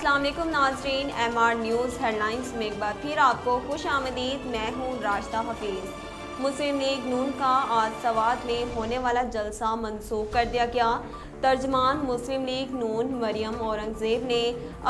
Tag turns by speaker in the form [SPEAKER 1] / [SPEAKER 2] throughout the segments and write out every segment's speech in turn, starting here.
[SPEAKER 1] السلام علیکم ناظرین، M R news headlines میں ایک بار پھر آپ کو خوش آمدید۔ میں ہوں راشدہ حفیظ۔ مسلم لیگ نون کا آج سوات میں ہونے والا جلسہ منسوخ کر دیا گیا۔ ترجمان مسلم لیگ نون مریم اورنگزیب نے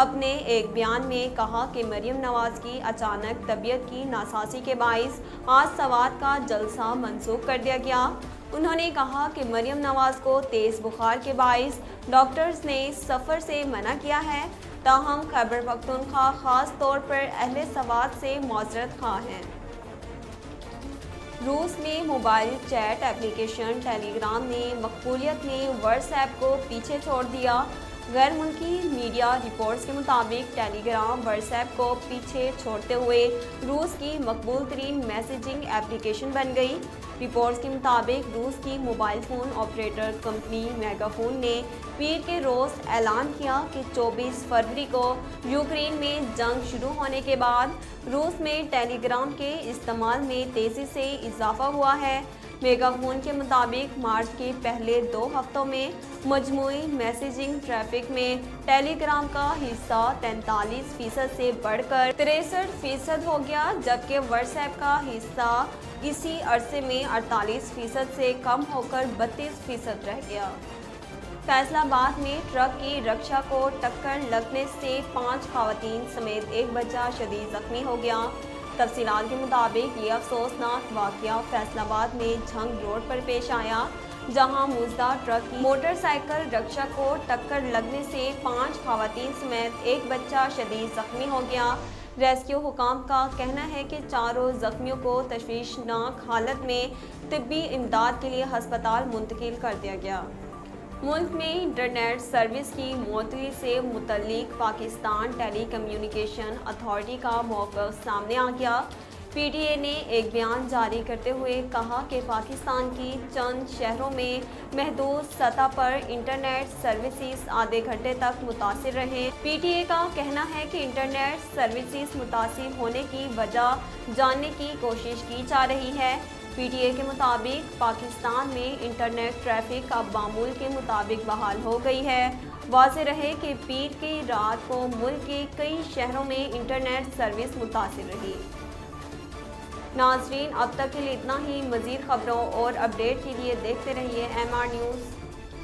[SPEAKER 1] اپنے ایک بیان میں کہا کہ مریم نواز کی اچانک طبیعت کی ناسازی کے باعث آج سوات کا جلسہ منسوخ کر دیا گیا۔ انہوں نے کہا کہ مریم نواز کو تیز بخار کے باعث ڈاکٹرز نے سفر سے منع کیا ہے، تاہم خیبر پختونخوا خاص طور پر اہل سوات سے معذرت خواہ ہیں۔ روس میں موبائل چیٹ اپلیکیشن ٹیلی گرام نے مقبولیت میں واٹس ایپ کو پیچھے چھوڑ دیا۔ غیر ملکی میڈیا رپورٹس کے مطابق ٹیلی گرام واٹس ایپ کو پیچھے چھوڑتے ہوئے روس کی مقبول ترین میسیجنگ اپلیکیشن بن گئی۔ رپورٹس کے مطابق روس کی mobile phone operator company mega phone نے پیر کے روز اعلان کیا کہ 24 فروری کو یوکرین میں جنگ شروع ہونے کے بعد روس میں ٹیلی گرام کے استعمال میں تیزی سے اضافہ ہوا ہے۔ میگا فون کے مطابق مارچ کے پہلے 2 ہفتوں میں مجموعی میسیجنگ ٹریفک میں ٹیلی گرام کا حصہ 43% سے بڑھ کر 63% ہو گیا، جبکہ واٹس ایپ کا حصہ اسی عرصے میں 48% سے کم ہو کر 32% رہ گیا۔ فیصل آباد میں ٹرک کی رکشا کو ٹکر لگنے سے 5 خواتین سمیت ایک بچہ شدید زخمی ہو گیا۔ تفصیلات کے مطابق یہ افسوسناک واقعہ فیصل آباد میں جھنگ روڈ پر پیش آیا، جہاں مزدہ ٹرک کی موٹر سائیکل رکشا کو ٹکر لگنے سے 5 خواتین سمیت ایک بچہ شدید زخمی ہو گیا۔ ریسکیو حکام کا کہنا ہے کہ چاروں زخمیوں کو تشویشناک حالت میں طبی امداد کے لیے ہسپتال منتقل کر دیا گیا۔ ملک میں انٹرنیٹ سروس کی معطلی سے متعلق پاکستان ٹیلی کمیونیکیشن اتھارٹی کا موقف سامنے آ گیا۔ پی ٹی اے نے ایک بیان جاری کرتے ہوئے کہا کہ پاکستان کی چند شہروں میں محدود سطح پر انٹرنیٹ سروسز آدھے گھنٹے تک متاثر رہے۔ پی ٹی اے کا کہنا ہے کہ انٹرنیٹ سروسز متاثر ہونے کی وجہ جاننے کی کوشش کی جا رہی ہے۔ پی ٹی اے کے مطابق پاکستان میں انٹرنیٹ ٹریفک اب معمول کے مطابق بحال ہو گئی ہے۔ واضح رہے کہ پیر کی رات کو ملک کے کئی شہروں میں انٹرنیٹ سروس متاثر رہی۔ ناظرین، اب تک کے لیے اتنا ہی۔ مزید خبروں اور اپڈیٹ کے لیے دیکھتے رہیے ایم آر نیوز۔